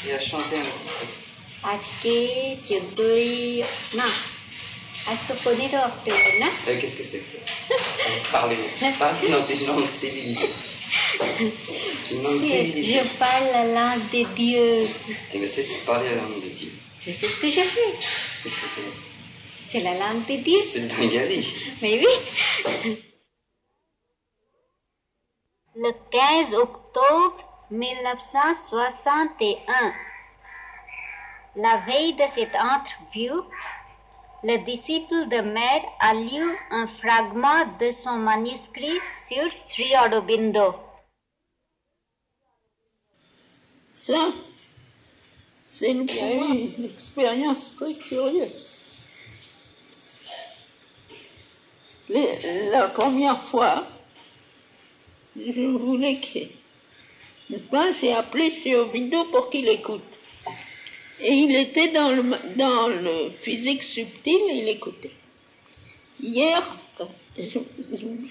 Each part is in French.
et à chanter un petit peu. আজকে 14ই না আজ তো 15 অক্টোবর না Qu'est-ce que c'est que ça? Parlez. Non, c'est une langue civilisée. Une langue civilisée. Je parle la langue de Dieu. Et bien c'est parler la langue de Dieu. Mais c'est ce que je fais. Qu'est-ce que c'est? C'est la langue de Dieu. C'est le bengali. Mais oui. Le 15 octobre 1961, la veille de cette interview, le disciple de Mère a lu un fragment de son manuscrit sur Sri Aurobindo. Ça, c'est une expérience très curieuse. La première fois, je voulais que, n'est-ce pas, j'ai appelé Sri Aurobindo pour qu'il écoute. Et il était dans le physique subtil et il écoutait. Hier,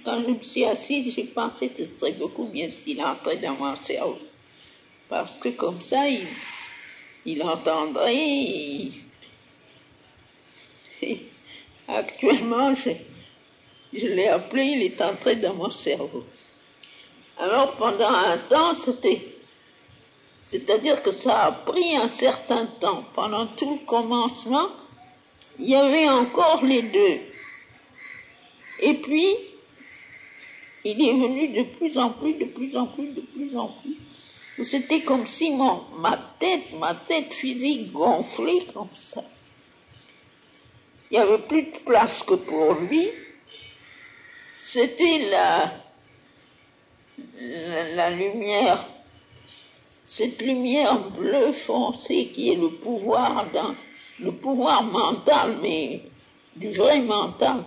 quand je me suis assise, j'ai pensé que ce serait beaucoup mieux s'il entrait dans mon cerveau. Parce que comme ça, il entendrait. Et actuellement, je l'ai appelé, il est entré dans mon cerveau. Alors pendant un temps, c'est-à-dire que ça a pris un certain temps. Pendant tout le commencement, il y avait encore les deux. Et puis, il est venu de plus en plus. C'était comme si ma tête physique gonflait comme ça. Il n'y avait plus de place que pour lui. C'était la lumière, cette lumière bleu foncé qui est le pouvoir mental, mais du vrai mental,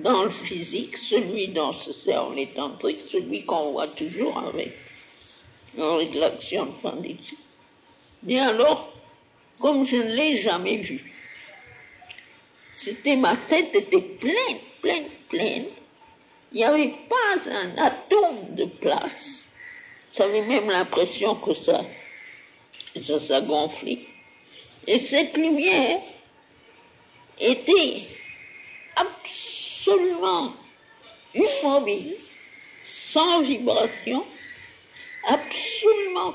dans le physique, celui dont se sert les tantriques, celui qu'on voit toujours avec l'action de Panditji. Et alors, comme je ne l'ai jamais vu, ma tête était pleine. Il n'y avait pas un atome de place. J'avais même l'impression que ça gonflait. Et cette lumière était absolument immobile, sans vibration, absolument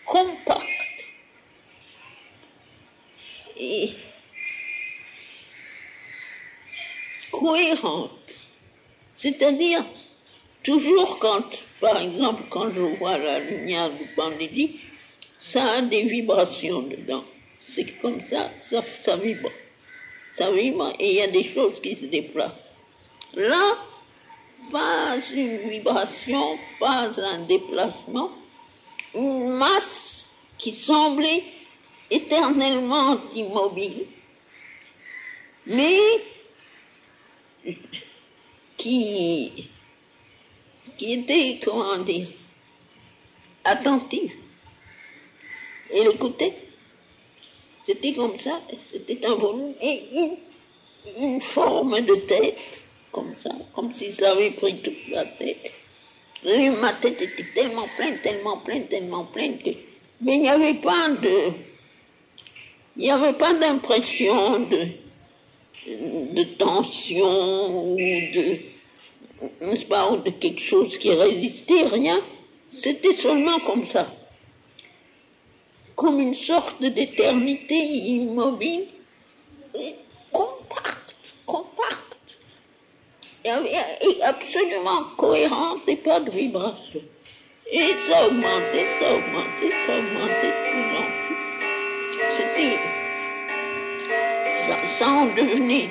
compacte. Et cohérente. C'est-à-dire, toujours par exemple, quand je vois la lumière du Panditji, ça a des vibrations dedans. C'est comme ça vibre. Ça vibre et il y a des choses qui se déplacent. Là, pas une vibration, pas un déplacement, une masse qui semblait éternellement immobile, mais qui était, comment dire, attentive. Elle écoutait. C'était comme ça, c'était un volume et une forme de tête, comme ça, comme si ça avait pris toute la tête. Et ma tête était tellement pleine que... Mais il n'y avait pas d'impression de tension ou n'est-ce pas, ou de quelque chose qui résistait, rien. C'était seulement comme ça. Comme une sorte d'éternité immobile et compacte. Et absolument cohérente et pas de vibration. Et ça augmentait de plus en plus. Ça en devenait,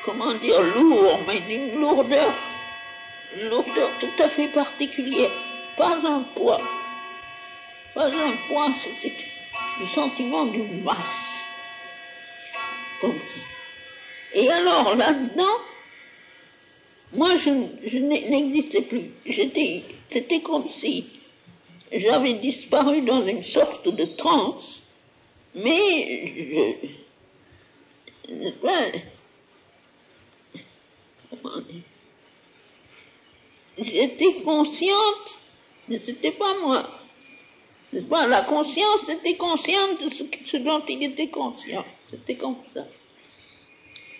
comment dire, lourd, mais d'une lourdeur tout à fait particulière. Pas un poids, c'était le sentiment d'une masse. Comme ça. Et alors là-dedans, moi je n'existais plus. C'était comme si j'avais disparu dans une sorte de transe, mais j'étais consciente, mais c'était pas moi. N'est-ce pas? La conscience était consciente de ce dont il était conscient. C'était comme ça.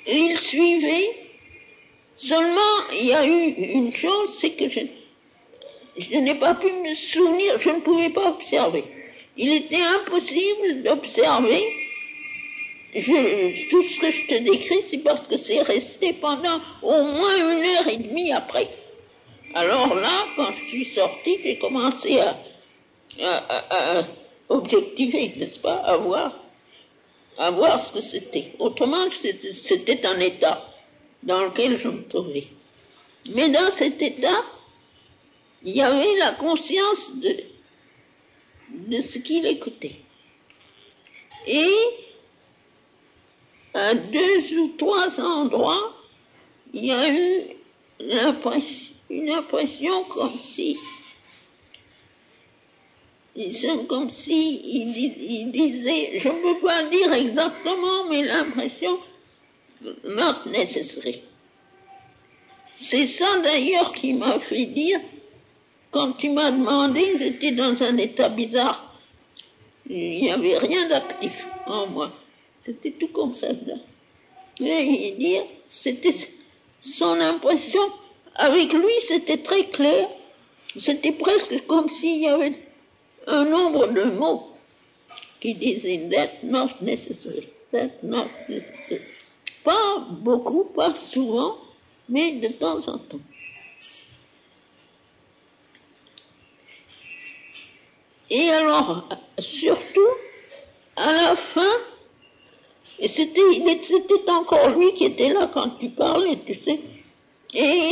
Et il suivait. Seulement, il y a eu une chose, c'est que je n'ai pas pu me souvenir, je ne pouvais pas observer. Il était impossible d'observer. Tout ce que je te décris, c'est parce que c'est resté pendant au moins 1h30 après. Alors là, quand je suis sortie, j'ai commencé à objectiver, n'est-ce pas, à voir ce que c'était. Autrement, c'était un état dans lequel je me trouvais. Mais dans cet état, il y avait la conscience de ce qu'il écoutait. Et à 2 ou 3 endroits, il y a eu une impression comme si il disait, je ne peux pas dire exactement, mais l'impression not necessary. C'est ça d'ailleurs qui m'a fait dire, quand tu m'as demandé, j'étais dans un état bizarre. Il n'y avait rien d'actif en moi. C'était tout comme ça. Là. Et il dit, c'était son impression. Avec lui, c'était très clair. C'était presque comme s'il y avait un nombre de mots qui disaient that not necessary, that not necessary. Pas beaucoup, pas souvent, mais de temps en temps. Et alors, surtout, à la fin, et c'était encore lui qui était là quand tu parlais, tu sais. Et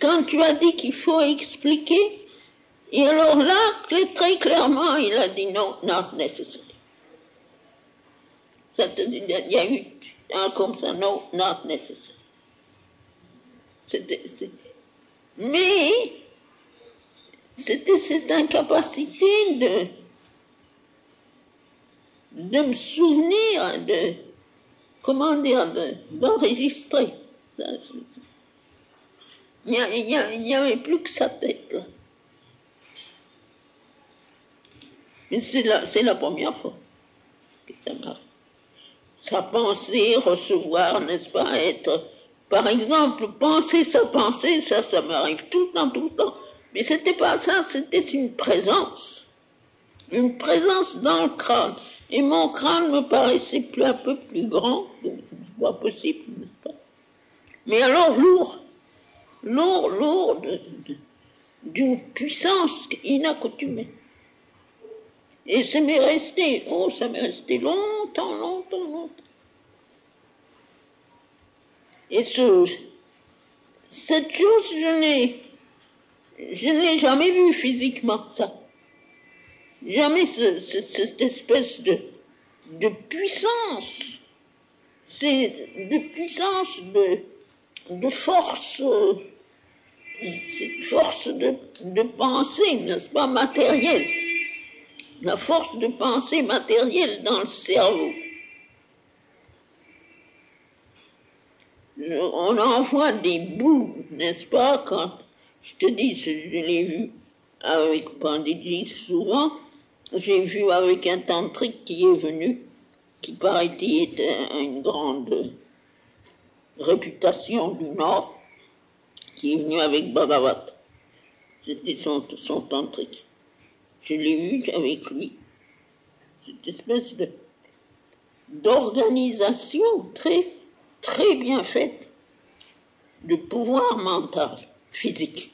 quand tu as dit qu'il faut expliquer, et alors là, très clairement, il a dit non, not necessary. Ça te dit, il y a eu un comme ça, no, not necessary. Mais c'était cette incapacité de me souvenir, d'enregistrer. Il n'y avait plus que sa tête, là. Mais c'est la première fois que ça m'arrive. Sa pensée, recevoir, n'est-ce pas, être... Par exemple, penser sa pensée, ça m'arrive tout le temps. Mais c'était pas ça, c'était une présence dans le crâne. Et mon crâne me paraissait un peu plus grand, pas possible, n'est-ce pas? Mais alors lourd d'une puissance inaccoutumée. Et ça m'est resté longtemps. Et cette chose, je ne l'ai jamais vue physiquement, ça. Jamais cette espèce de puissance. C'est de puissance, de force, cette force de pensée, n'est-ce pas, matérielle. La force de pensée matérielle dans le cerveau. On envoie des bouts, n'est-ce pas, quand je te dis, je l'ai vu avec Pandiji souvent, j'ai vu avec un tantrique qui est venu, qui paraît-il était une grande réputation du Nord, qui est venu avec Bhagavat. C'était son tantrique. Je l'ai vu avec lui. Cette espèce d'organisation très bien faite du pouvoir mental physique.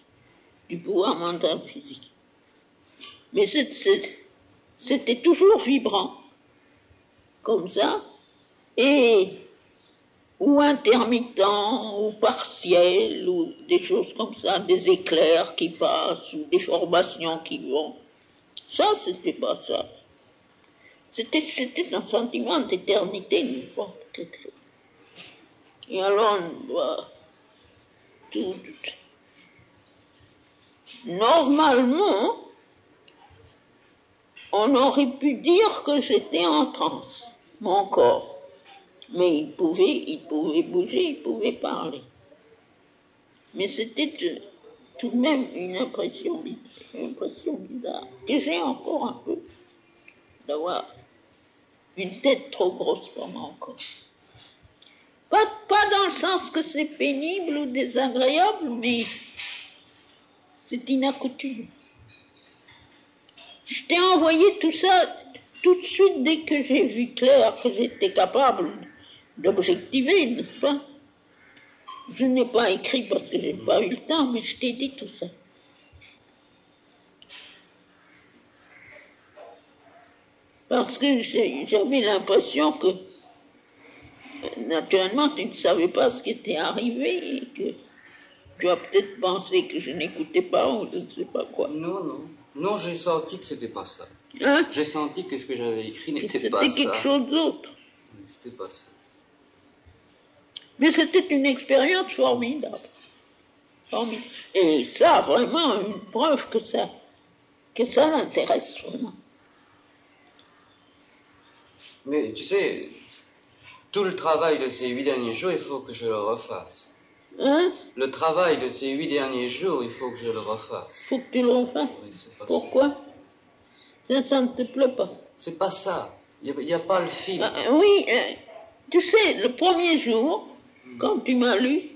Mais c'était toujours vibrant, comme ça, ou intermittent, ou partiel, ou des choses comme ça, des éclairs qui passent, ou des formations qui vont. Ça, c'était pas ça. C'était un sentiment d'éternité, n'importe quelque chose. Et alors, on doit tout. Normalement, on aurait pu dire que j'étais en transe, mon corps. Mais il pouvait bouger, il pouvait parler. Mais c'était tout de même une impression bizarre. Et j'ai encore un peu d'avoir une tête trop grosse pour moi encore. Pas dans le sens que c'est pénible ou désagréable, mais c'est inaccoutumé. Je t'ai envoyé tout ça tout de suite dès que j'ai vu clair que j'étais capable d'objectiver, n'est-ce pas? Je n'ai pas écrit parce que j'ai pas eu le temps, mais je t'ai dit tout ça. Parce que j'avais l'impression que, naturellement, tu ne savais pas ce qui était arrivé et que tu as peut-être pensé que je n'écoutais pas ou je ne sais pas quoi. Non, j'ai senti que c'était pas ça. Hein? J'ai senti que ce que j'avais écrit n'était pas ça. C'était quelque chose d'autre. C'était pas ça. Mais c'était une expérience formidable. Et ça, vraiment, une preuve que ça l'intéresse vraiment. Mais tu sais, tout le travail de ces 8 derniers jours, il faut que je le refasse. Hein? Le travail de ces 8 derniers jours, il faut que je le refasse. Faut que tu le refasses. Oui, c'est pas Pourquoi? Ça ne te plaît pas. C'est pas ça. Il n'y a pas le fil. Oui, tu sais, le premier jour, quand tu m'as lu,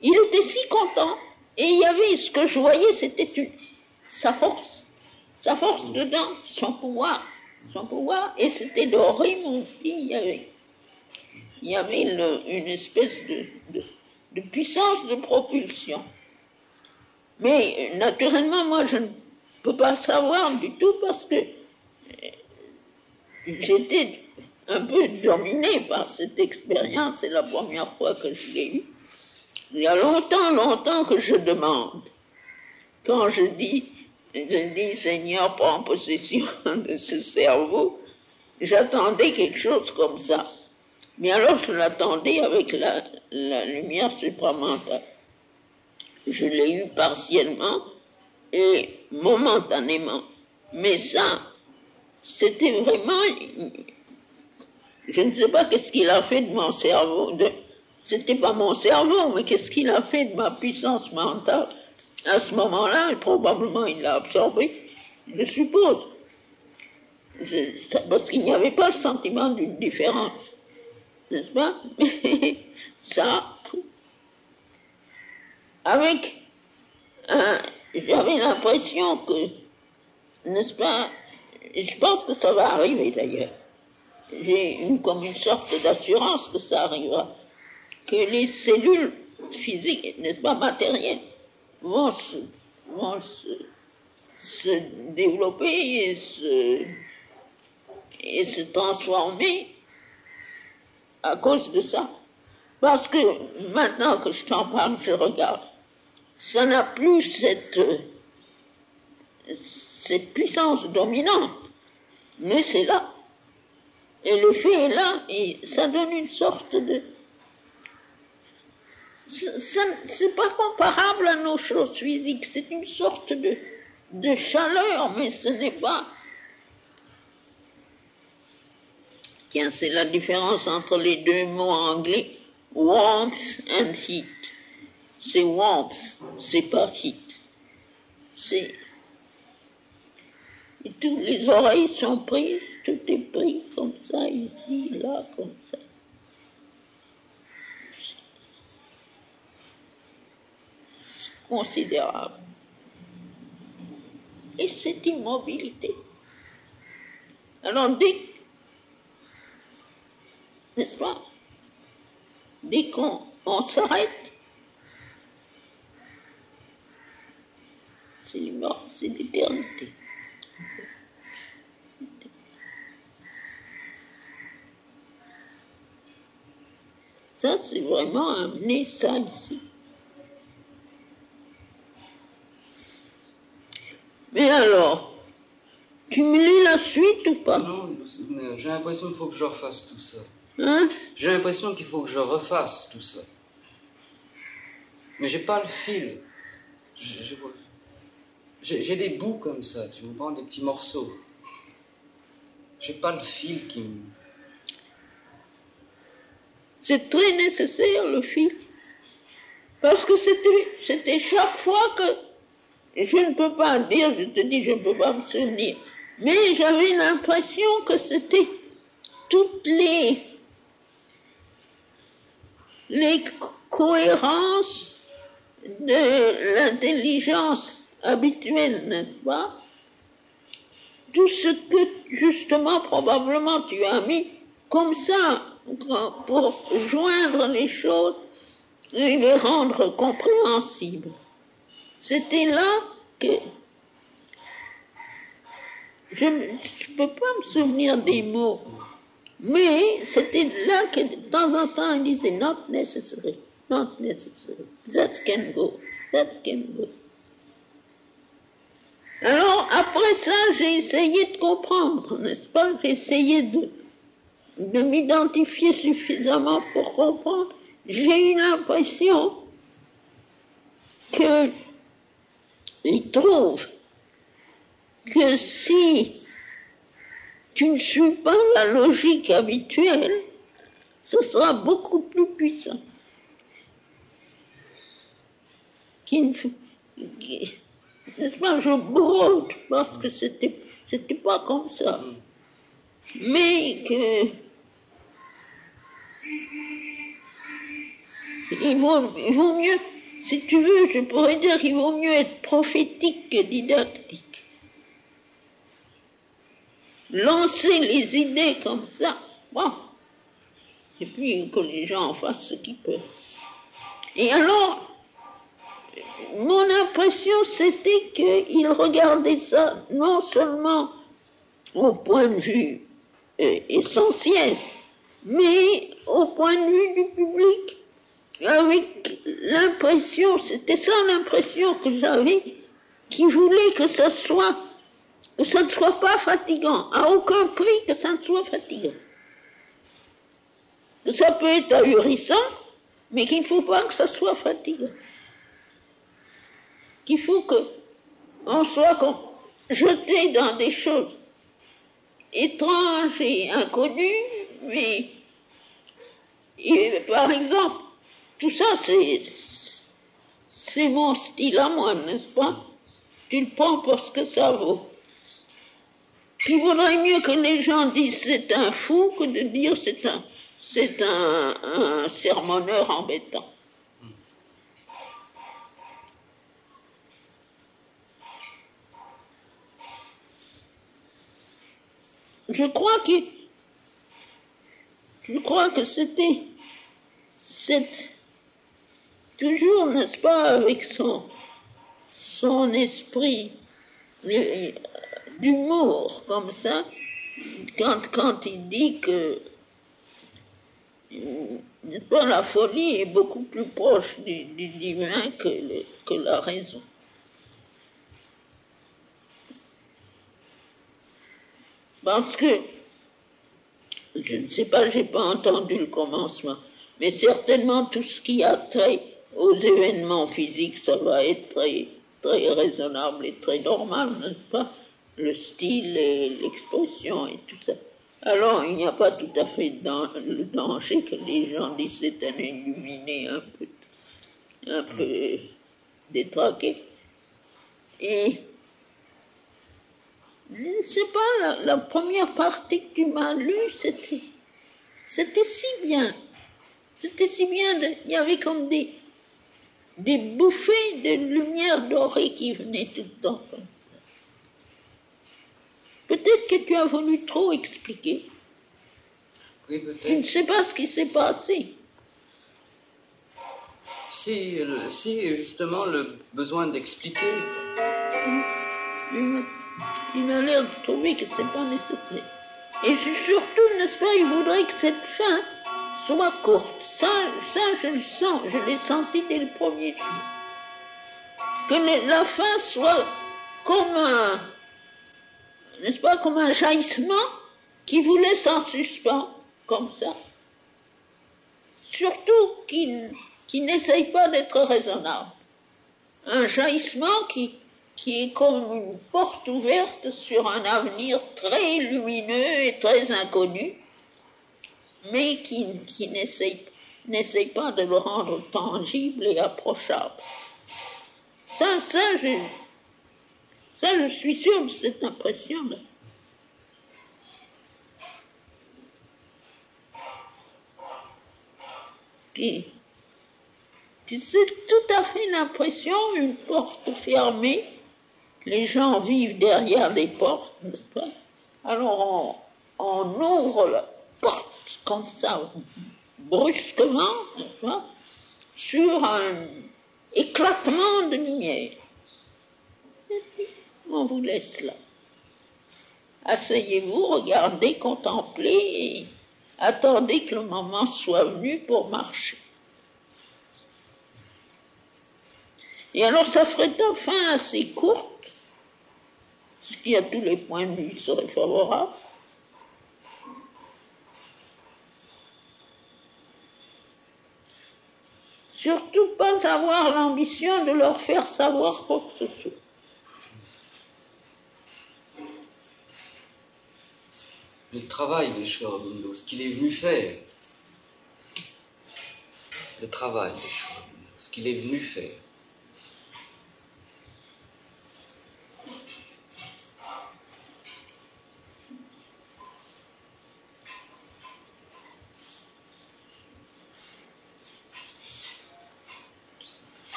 il était si content. Et il y avait, ce que je voyais, c'était sa force. Sa force dedans, son pouvoir. Et c'était de rime aussi. Il y avait une espèce de puissance de propulsion. Mais naturellement, moi, je ne peux pas savoir du tout parce que j'étais un peu dominée par cette expérience. C'est la première fois que je l'ai eue. Il y a longtemps que je demande. Quand je dis, Seigneur, prends possession de ce cerveau, j'attendais quelque chose comme ça. Mais alors je l'attendais avec la lumière supramentale. Je l'ai eu partiellement et momentanément. Mais ça, c'était vraiment... Je ne sais pas qu'est-ce qu'il a fait de mon cerveau. C'était pas mon cerveau, mais qu'est-ce qu'il a fait de ma puissance mentale à ce moment-là, et probablement il l'a absorbé, je suppose. Parce qu'il n'y avait pas le sentiment d'une différence. N'est-ce pas? Mais ça, j'avais l'impression que, n'est-ce pas, je pense que ça va arriver d'ailleurs. J'ai eu comme une sorte d'assurance que ça arrivera. Que les cellules physiques, n'est-ce pas, matérielles, vont se développer et se transformer à cause de ça. Parce que maintenant que je t'en parle, je regarde, ça n'a plus cette puissance dominante, mais c'est là. Et l'effet est là, et ça donne une sorte de... C'est pas comparable à nos choses physiques, c'est une sorte de chaleur, mais ce n'est pas... Tiens, c'est la différence entre les deux mots anglais, warmth and heat. C'est warmth, c'est pas heat. Et toutes les oreilles sont prises, tout est pris comme ça, ici, là, comme ça. C'est considérable. Et cette immobilité. Alors, n'est-ce pas? Dès qu'on s'arrête, c'est mort, c'est l'éternité. Ça, c'est vraiment amener ça ici. Mais alors, tu me lis la suite ou pas? Non, j'ai l'impression qu'il faut que je refasse tout ça. Hein? J'ai l'impression qu'il faut que je refasse tout ça. Mais j'ai pas le fil. J'ai des bouts comme ça, tu me prends des petits morceaux. J'ai pas le fil qui me... C'est très nécessaire, le fil. Parce que c'était chaque fois que, je ne peux pas dire, je te dis, je ne peux pas me souvenir, mais j'avais l'impression que c'était toutes les cohérences de l'intelligence habituelle, n'est-ce pas? Tout ce que, justement, probablement, tu as mis comme ça, pour joindre les choses et les rendre compréhensibles. C'était là que je ne peux pas me souvenir des mots, mais c'était là que de temps en temps il disait not necessary, that can go, that can go. Alors après ça, j'ai essayé de comprendre, n'est-ce pas? J'ai essayé de m'identifier suffisamment pour comprendre. J'ai eu l'impression qu'il trouve que si tu ne suis pas la logique habituelle, ce sera beaucoup plus puissant. N'est-ce pas, je brode parce que c'était pas comme ça. Mais que il vaut mieux, si tu veux, je pourrais dire qu'il vaut mieux être prophétique que didactique. Lancer les idées comme ça, bon, et puis que les gens en fassent ce qu'ils peuvent. Et alors, mon impression, c'était qu'il regardait ça non seulement au point de vue essentiel, mais au point de vue du public, avec l'impression, c'était ça l'impression que j'avais, qu'il voulait que ça ne soit pas fatigant, à aucun prix que ça ne soit fatigant. Que ça peut être ahurissant, mais qu'il ne faut pas que ça soit fatigant. Qu'il faut qu'on soit jeté dans des choses étranges et inconnues, mais par exemple, tout ça c'est mon style à moi, n'est-ce pas? Tu le prends pour ce que ça vaut. Il vaudrait mieux que les gens disent c'est un fou que de dire c'est un sermonneur embêtant. Je crois que c'était toujours, n'est-ce pas, avec son esprit d'humour comme ça, quand il dit que n'est-ce pas, la folie est beaucoup plus proche du divin que la raison. Parce que, je ne sais pas, j'ai pas entendu le commencement, mais certainement tout ce qui a trait aux événements physiques, ça va être très, très raisonnable et très normal, n'est-ce pas? Le style et l'expression et tout ça. Alors, il n'y a pas tout à fait le danger que les gens disent c'est un illuminé un peu détraqué. Et je ne sais pas, la première partie que tu m'as lue, c'était si bien. C'était si bien, il y avait comme des bouffées de lumière dorée qui venaient tout le temps comme ça. Peut-être que tu as voulu trop expliquer. Oui, peut-être. Je ne sais pas ce qui s'est passé. Si justement le besoin d'expliquer. Il a l'air de trouver que c'est pas nécessaire. Et surtout, n'est-ce pas, il voudrait que cette fin soit courte. Ça, je le sens, je l'ai senti dès le premier jour. Que la fin soit comme n'est-ce pas, comme un jaillissement qui vous laisse en suspens, comme ça. Surtout qu'il n'essaye pas d'être raisonnable. Un jaillissement qui est comme une porte ouverte sur un avenir très lumineux et très inconnu, mais qui n'essaye pas. n'essaye pas de le rendre tangible et approchable. Ça, je suis sûre de cette impression-là. Puis c'est tout à fait l'impression, une porte fermée, les gens vivent derrière les portes, n'est-ce pas? Alors on ouvre la porte comme ça, brusquement, n'est-ce pas, sur un éclatement de lumière. Et puis, on vous laisse là. Asseyez-vous, regardez, contemplez et attendez que le moment soit venu pour marcher. Et alors ça ferait une fin assez courte, ce qui à tous les points de vue serait favorable. Surtout pas avoir l'ambition de leur faire savoir quoi que ce soit. Le travail de Sri Aurobindo, ce qu'il est venu faire. Le travail de Sri Aurobindo, ce qu'il est venu faire.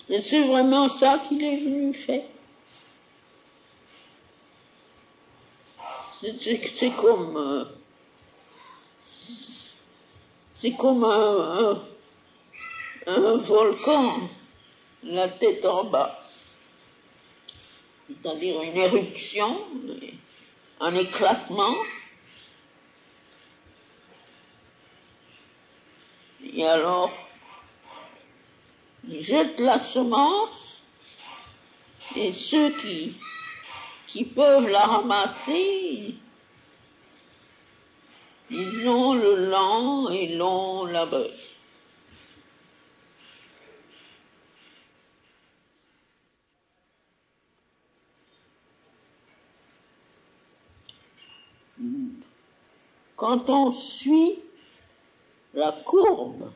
Et c'est vraiment ça qu'il est venu faire. C'est comme un volcan, la tête en bas. C'est-à-dire une éruption, un éclatement. Et alors, ils jettent la semence et ceux qui peuvent la ramasser, ils ont le lent et long labeur. Quand on suit la courbe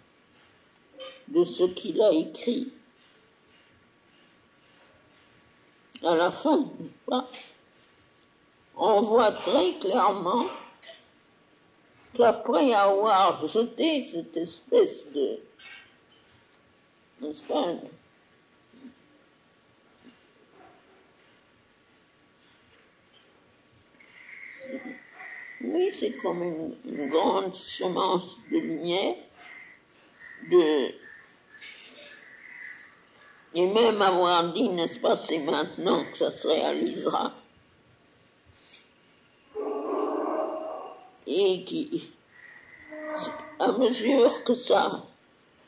de ce qu'il a écrit, à la fin, n'est-ce pas, on voit très clairement qu'après avoir jeté cette espèce de, n'est-ce pas, oui, c'est comme une grande semence de lumière, et même avoir dit, n'est-ce pas, c'est maintenant que ça se réalisera. Et qui, à mesure que ça,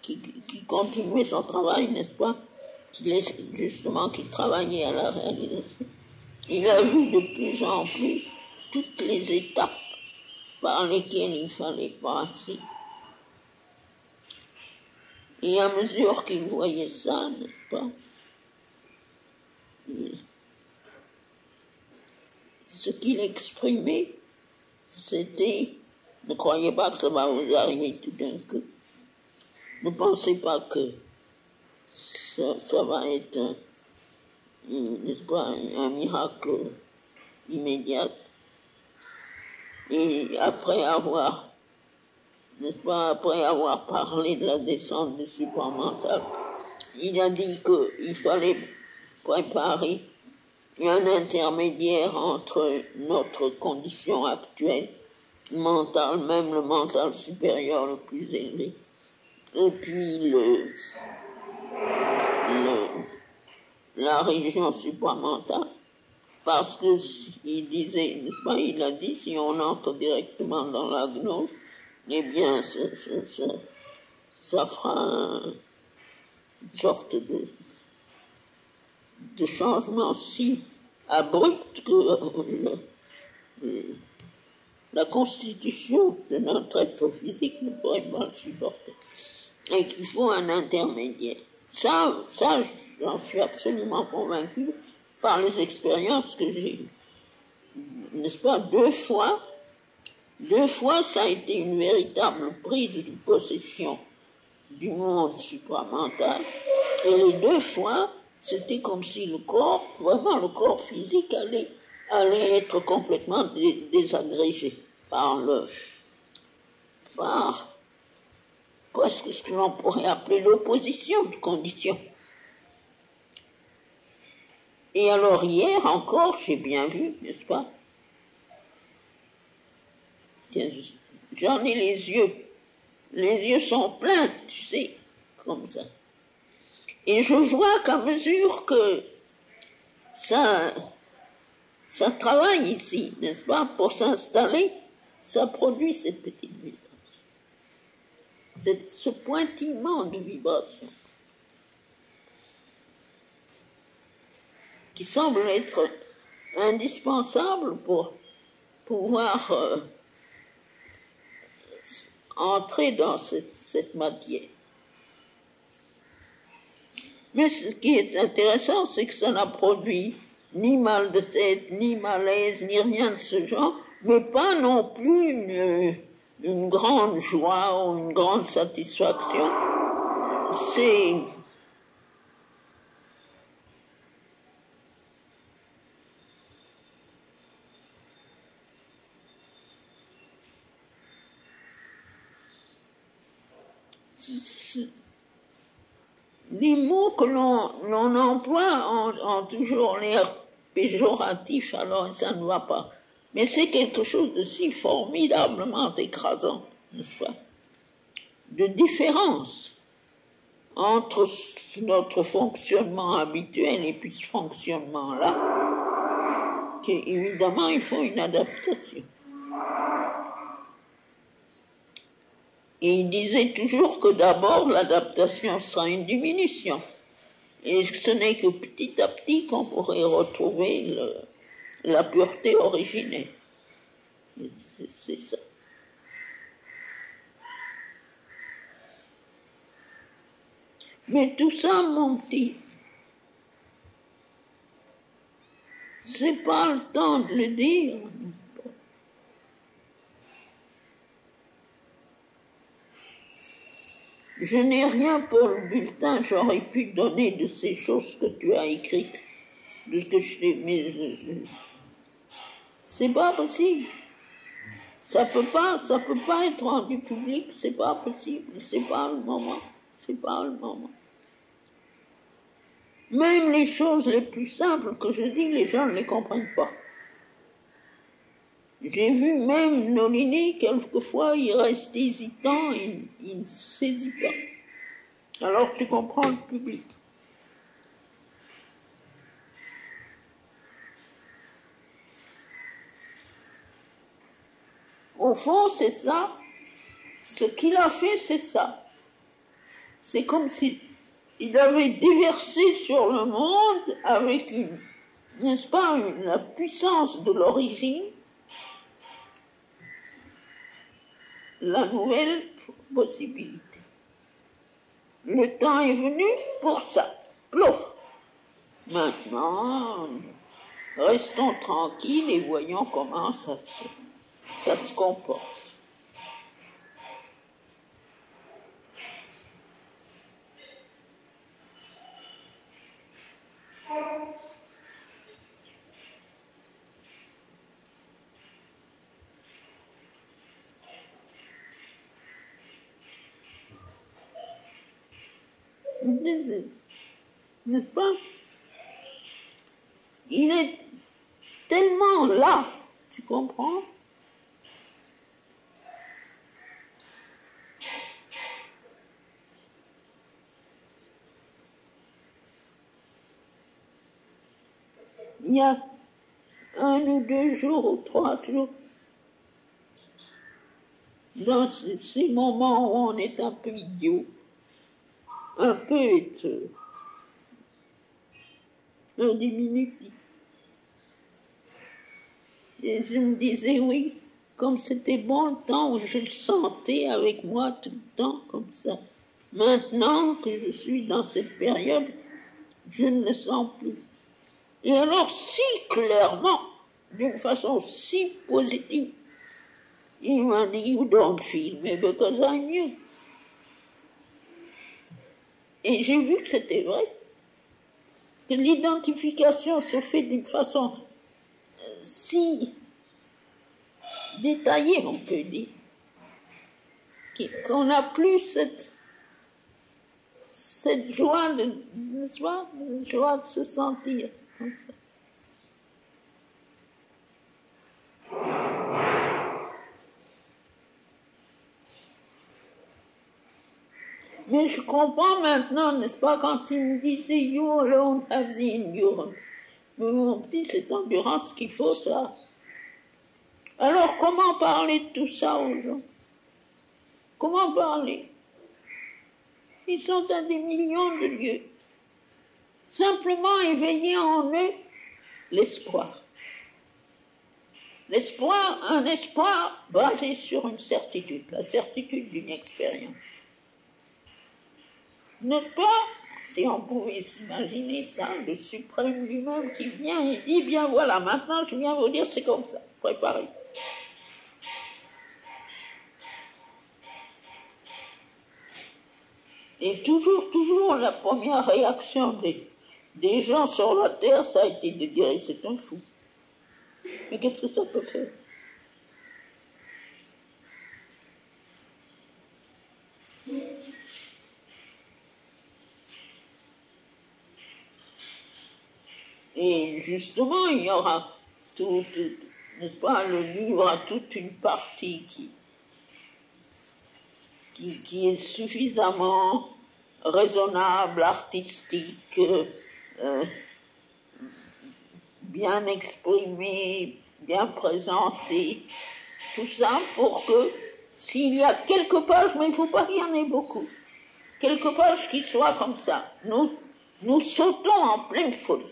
qui continuait son travail, n'est-ce pas, qu'il travaillait à la réalisation, il a vu de plus en plus toutes les étapes par lesquelles il fallait passer. Et à mesure qu'il voyait ça, n'est-ce pas, ce qu'il exprimait, c'était, ne croyez pas que ça va vous arriver tout d'un coup. Ne pensez pas que ça va être, n'est-ce pas, un miracle immédiat. Et après avoir, n'est-ce pas, après avoir parlé de la descente du supramental, il a dit qu'il fallait préparer un intermédiaire entre notre condition actuelle, mentale, même le mental supérieur le plus élevé, et puis la région supramentale. Parce que il disait, n'est-ce pas, il a dit, si on entre directement dans la gnose, eh bien, ça fera une sorte de changement si abrupt que la constitution de notre être physique ne pourrait pas le supporter. Et qu'il faut un intermédiaire. Ça, j'en suis absolument convaincu par les expériences que j'ai eues. N'est-ce pas, 2 fois, 2 fois, ça a été une véritable prise de possession du monde supramental. Et les 2 fois, c'était comme si le corps, vraiment le corps physique, allait être complètement désagrégé par presque ce que l'on pourrait appeler l'opposition de conditions. Et alors hier encore, j'ai bien vu, n'est-ce pas? J'en ai les yeux sont pleins, tu sais, comme ça. Et je vois qu'à mesure que ça travaille ici, n'est-ce pas, pour s'installer, ça produit cette petite vibration. Ce pointillement de vibration qui semble être indispensable pour pouvoir entrer dans cette matière. Mais ce qui est intéressant, c'est que ça n'a produit ni mal de tête, ni malaise, ni rien de ce genre, mais pas non plus une grande joie ou une grande satisfaction. Les mots que l'on emploie ont toujours l'air péjoratif, alors ça ne va pas. Mais c'est quelque chose de si formidablement écrasant, n'est-ce pas? De différence entre notre fonctionnement habituel et puis ce fonctionnement-là, qu'évidemment il faut une adaptation. Et il disait toujours que d'abord l'adaptation sera une diminution. Et ce n'est que petit à petit qu'on pourrait retrouver la pureté originelle. C'est ça. Mais tout ça, mon petit, c'est pas le temps de le dire. Je n'ai rien pour le bulletin, j'aurais pu donner de ces choses que tu as écrites, de ce que je t'ai... Mais c'est pas possible. Ça peut pas être rendu public, c'est pas possible, c'est pas le moment. Même les choses les plus simples que je dis, les gens ne les comprennent pas. J'ai vu même Nolini, quelquefois, il reste hésitant, il ne saisit pas. Alors tu comprends le public. Au fond, c'est ça. Ce qu'il a fait, c'est ça. C'est comme s'il avait déversé sur le monde avec n'est-ce pas, la puissance de l'origine, la nouvelle possibilité. Le temps est venu pour ça. Plouf. Maintenant, restons tranquilles et voyons comment ça se comporte. N'est-ce pas? Il est tellement là, tu comprends? Il y a 1 ou 2 jours ou 3 jours, dans ces moments où on est un peu idiot, un peu un diminutif. Et je me disais, oui, comme c'était bon le temps où je le sentais avec moi tout le temps, comme ça. Maintenant que je suis dans cette période, je ne le sens plus. Et alors, si clairement, d'une façon si positive, Il m'a dit, you don't feel me because I'm you. Et j'ai vu que c'était vrai, que l'identification se fait d'une façon si détaillée, on peut dire, qu'on n'a plus cette joie, n'est-ce pas, joie de se sentir comme ça. Mais je comprends maintenant, n'est-ce pas, quand il me disait you alone have the endurance. Mais mon petit, c'est endurance qu'il faut, ça. Alors, comment parler de tout ça aux gens? Comment parler? Ils sont à des millions de lieues. Simplement éveiller en eux l'espoir. L'espoir, un espoir basé sur une certitude, la certitude d'une expérience. Ne pas, si on pouvait s'imaginer ça, le suprême lui-même qui vient et dit, bien voilà, maintenant je viens vous dire, c'est comme ça, préparez. Et toujours, la première réaction des gens sur la terre, ça a été de dire, c'est un fou. Mais qu'est-ce que ça peut faire? Et justement, il y aura n'est-ce pas, le livre a toute une partie qui est suffisamment raisonnable, artistique, bien exprimée, bien présentée, tout ça pour que s'il y a quelques pages, mais il ne faut pas qu'il y en ait beaucoup, quelques pages qui soient comme ça, nous sautons en pleine folie.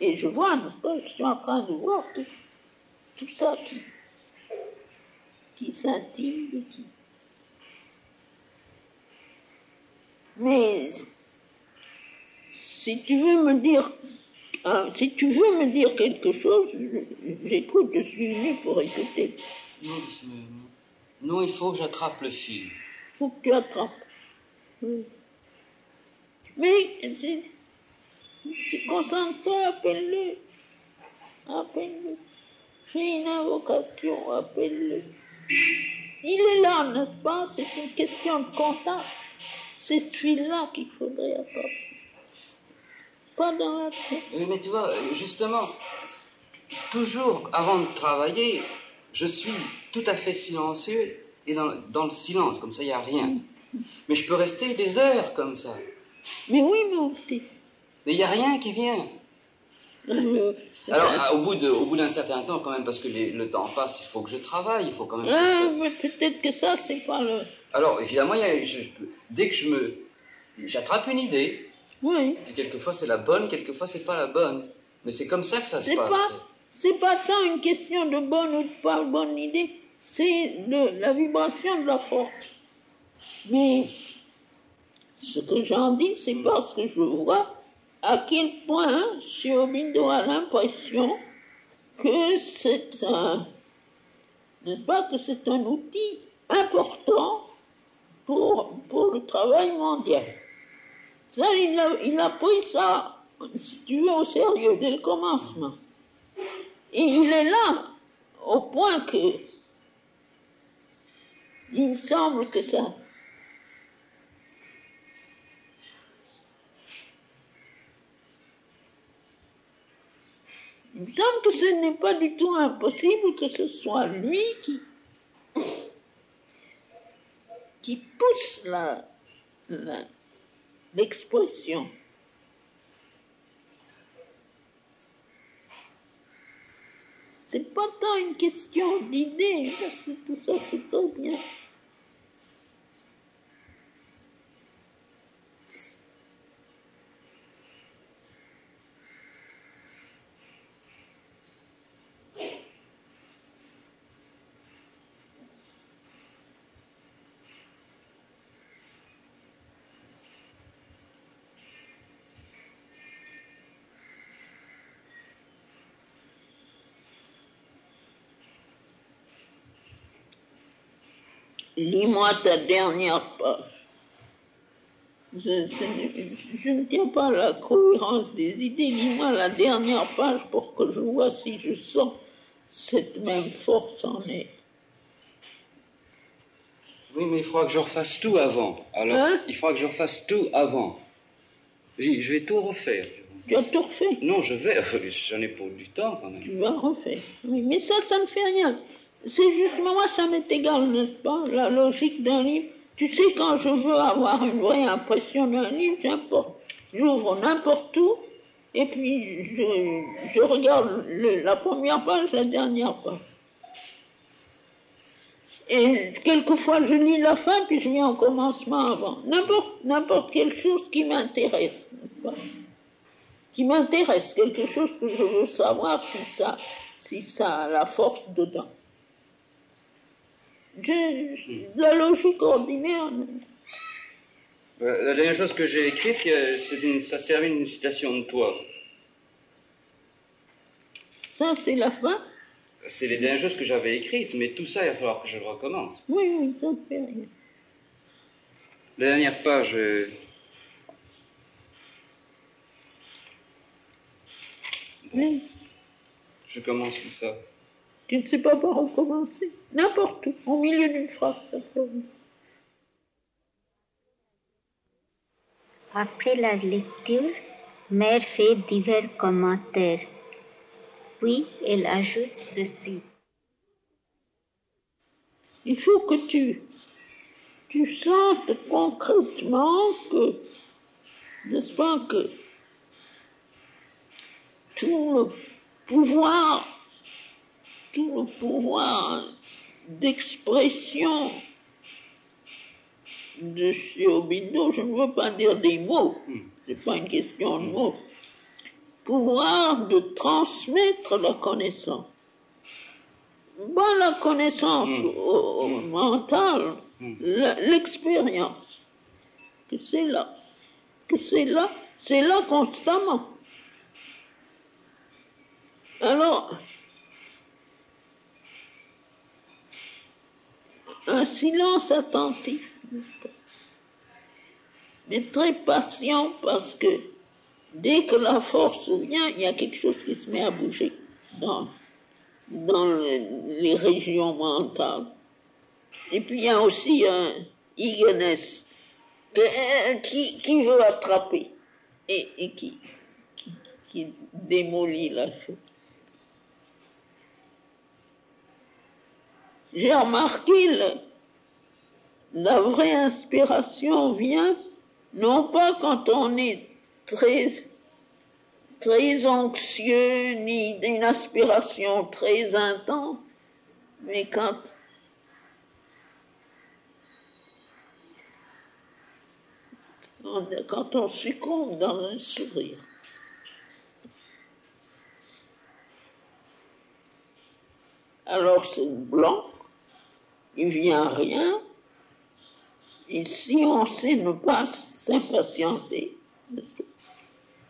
Et je vois, n'est-ce pas, je suis en train de voir tout ça qui scintille, Mais si tu veux me dire quelque chose, j'écoute, je suis venu pour écouter. Non, il faut que j'attrape le fil. Il faut que tu attrapes. Oui. Mais tu concentres-toi, appelle-le. Appelle-le. Fais une invocation, appelle-le. Il est là, n'est-ce pas? C'est une question de contact. C'est celui-là qu'il faudrait attraper. Pas dans la tête. Mais tu vois, justement, toujours avant de travailler, je suis tout à fait silencieux et dans le silence, comme ça il n'y a rien. Mais je peux rester des heures comme ça. Mais oui, mon petit. Mais il n'y a rien qui vient. Alors, au bout d'un certain temps, quand même, parce que le temps passe, il faut que je travaille, il faut quand même... mais peut-être que ça, c'est pas le... Alors, évidemment, dès que j'attrape une idée, oui. Et quelquefois c'est la bonne, quelquefois c'est pas la bonne. Mais c'est comme ça que ça se passe. C'est pas tant une question de bonne ou de pas bonne idée, c'est la vibration de la force. Mais ce que j'en dis, c'est parce que je vois à quel point Sri Aurobindo a l'impression que c'est n'est-ce pas, que c'est un outil important pour le travail mondial. Ça, il a pris ça, si tu veux, au sérieux, dès le commencement. Et il est là, au point que il semble que ça... Il me semble que ce n'est pas du tout impossible que ce soit lui qui pousse l'expression. C'est pas tant une question d'idée, parce que tout ça c'est très bien. Lis-moi ta dernière page. Je ne tiens pas à la cohérence des idées. Lis-moi la dernière page pour que je vois si je sens cette même force en elle. Oui, mais il faudra que je refasse tout avant. Alors, Hein? il faudra que je refasse tout avant. Je vais tout refaire. Tu as tout refait. Non, j'en ai pour du temps quand même. Tu vas refaire. Oui, mais ça ne fait rien. C'est justement moi, ça m'est égal, n'est-ce pas? La logique d'un livre. Tu sais, quand je veux avoir une vraie impression d'un livre, j'ouvre n'importe où, et puis je regarde la première page, la dernière page. Et quelquefois, je lis la fin, puis je viens au commencement avant. N'importe quelle chose qui m'intéresse, n'est-ce pas? Qui m'intéresse, quelque chose que je veux savoir si ça a la force dedans. La logique ordinaire. La dernière chose que j'ai écrite, ça servait d'une citation de toi. Ça, c'est la fin? C'est les dernières choses que j'avais écrites, mais tout ça, il va falloir que je le recommence. Oui, ça ne fait rien. La dernière page... Mais je commence tout ça. tu ne sais pas par où commencer. N'importe où, au milieu d'une phrase, ça fait rien. Après la lecture, Mère fait divers commentaires. Puis elle ajoute ceci. Il faut que tu sentes concrètement que, n'est-ce pas, que tout le pouvoir d'expression de Sri Aurobindo, je ne veux pas dire des mots, c'est pas une question de mots, pouvoir de transmettre la connaissance. Pas la connaissance mentale, l'expérience, que c'est là constamment. Alors, un silence attentif, mais très patient, parce que dès que la force vient, il y a quelque chose qui se met à bouger dans les régions mentales. Et puis il y a aussi un eagerness qui veut attraper et qui démolit la chose. J'ai remarqué la vraie inspiration vient non pas quand on est très anxieux, ni d'une aspiration très intense, mais quand on succombe dans un sourire. Alors c'est blanc, il vient rien, et si on sait ne pas s'impatienter,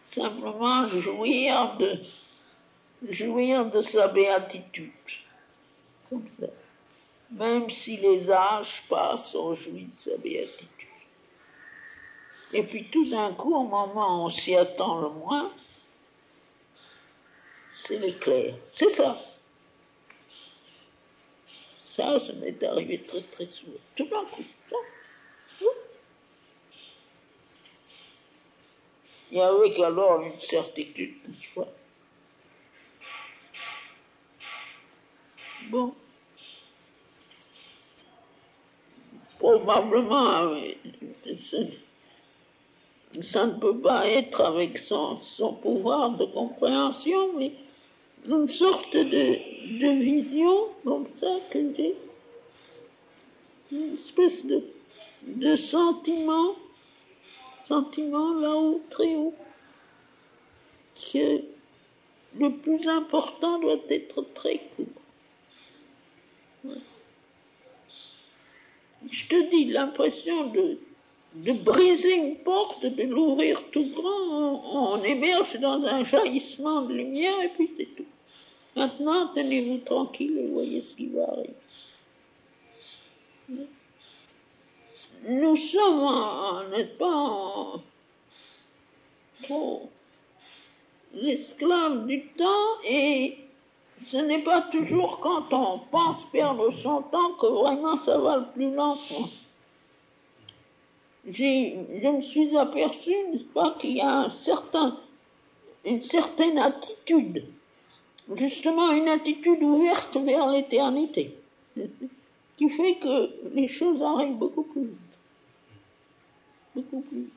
simplement jouir de sa béatitude, comme ça. Même si les âges passent, on jouit de sa béatitude. Et puis tout d'un coup, au moment où on s'y attend le moins, c'est l'éclair. C'est ça. Ça m'est arrivé très très souvent. Tout d'un coup. Et avec alors une certitude, n'est-ce pas? Bon. Probablement, ça ne peut pas être avec son pouvoir de compréhension, mais une sorte de vision comme ça que j'ai, une espèce de sentiment là-haut, très haut, que le plus important doit être très court. Ouais. Je te dis, l'impression de briser une porte, de l'ouvrir tout grand, on émerge dans un jaillissement de lumière et puis c'est tout. Maintenant, tenez-vous tranquille et voyez ce qui va arriver. nous sommes, n'est-ce pas, trop esclaves du temps, et ce n'est pas toujours quand on pense perdre son temps que vraiment ça va le plus lentement. Je me suis aperçu, n'est-ce pas, qu'il y a une certaine attitude, justement une attitude ouverte vers l'éternité, qui fait que les choses arrivent beaucoup plus vite. Beaucoup plus vite.